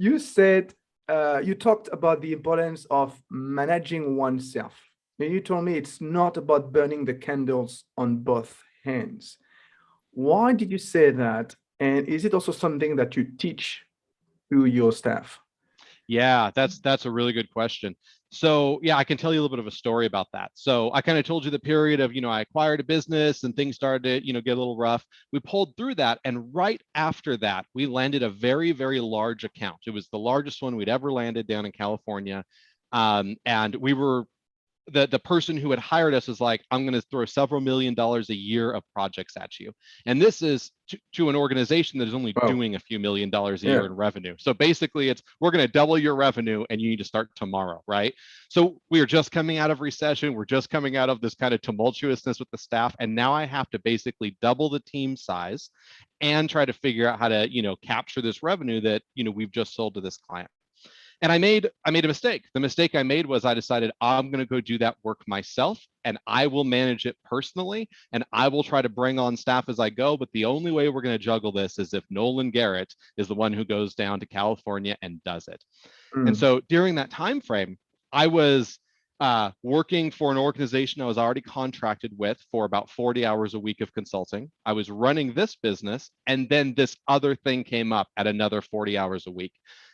You said you talked about the importance of managing oneself. And you told me it's not about burning the candles on both hands. Why did you say that? And is it also something that you teach to your staff? Yeah, that's a really good question. So yeah, I can tell you a little bit of a story about that. So I kind of told you the period of, I acquired a business and things started to, get a little rough. We pulled through that. And right after that, we landed a very, very large account. It was the largest one we'd ever landed down in California. And we were the person who had hired us was like, I'm going to throw several $1 million a year of projects at you. And this is to an organization that is only Wow. doing a few $1 million a Yeah. year in revenue. So basically it's, we're going to double your revenue and you need to start tomorrow, right? So we are just coming out of recession. We're just coming out of this kind of tumultuousness with the staff. And now I have to basically double the team size and try to figure out how to, capture this revenue that, we've just sold to this client. And I made a mistake. The mistake I made was I decided I'm going to go do that work myself and I will manage it personally and I will try to bring on staff as I go. But the only way we're going to juggle this is if Nolan Garrett is the one who goes down to California and does it. And Mm. so during that time frame, I was working for an organization I was already contracted with for about 40 hours a week of consulting. I was running this business, and then this other thing came up at another 40 hours a week.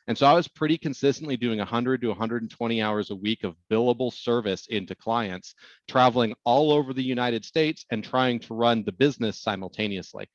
And so I was pretty consistently doing 100 to 120 hours a week of billable service into clients, traveling all over the United States and trying to run the business simultaneously.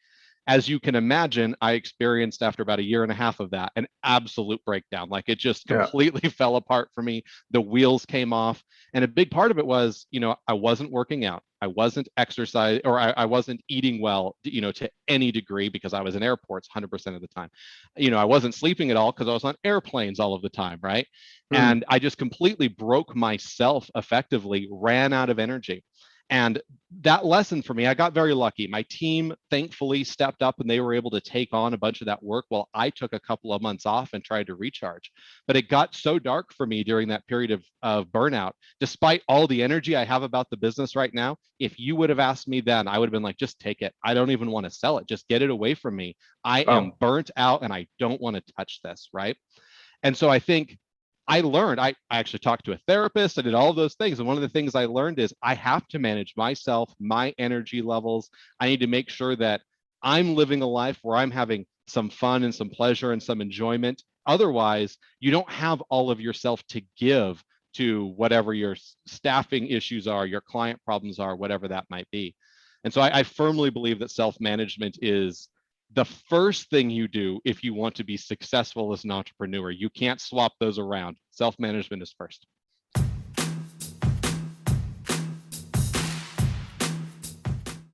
As you can imagine, I experienced after about a year and a half of that an absolute breakdown. Like it just Yeah. completely fell apart for me. The wheels came off. And a big part of it was, I wasn't working out. I wasn't exercising or I wasn't eating well, to any degree because I was in airports 100% of the time. I wasn't sleeping at all because I was on airplanes all of the time. Right. Mm. And I just completely broke myself effectively, ran out of energy. And that lesson for me, I got very lucky. My team thankfully stepped up and they were able to take on a bunch of that work while I took a couple of months off and tried to recharge. But it got so dark for me during that period of burnout. Despite all the energy I have about the business right now, if you would have asked me then, I would have been like, just take it. I don't even want to sell it. Just get it away from me. I am Wow. burnt out and I don't want to touch this. Right. And so I think I learned, I actually talked to a therapist. I did all of those things. And one of the things I learned is I have to manage myself, my energy levels. I need to make sure that I'm living a life where I'm having some fun and some pleasure and some enjoyment. Otherwise, you don't have all of yourself to give to whatever your staffing issues are, your client problems are, whatever that might be. And so I firmly believe that self-management is the first thing you do if you want to be successful as an entrepreneur. You can't swap those around. Self-management is first.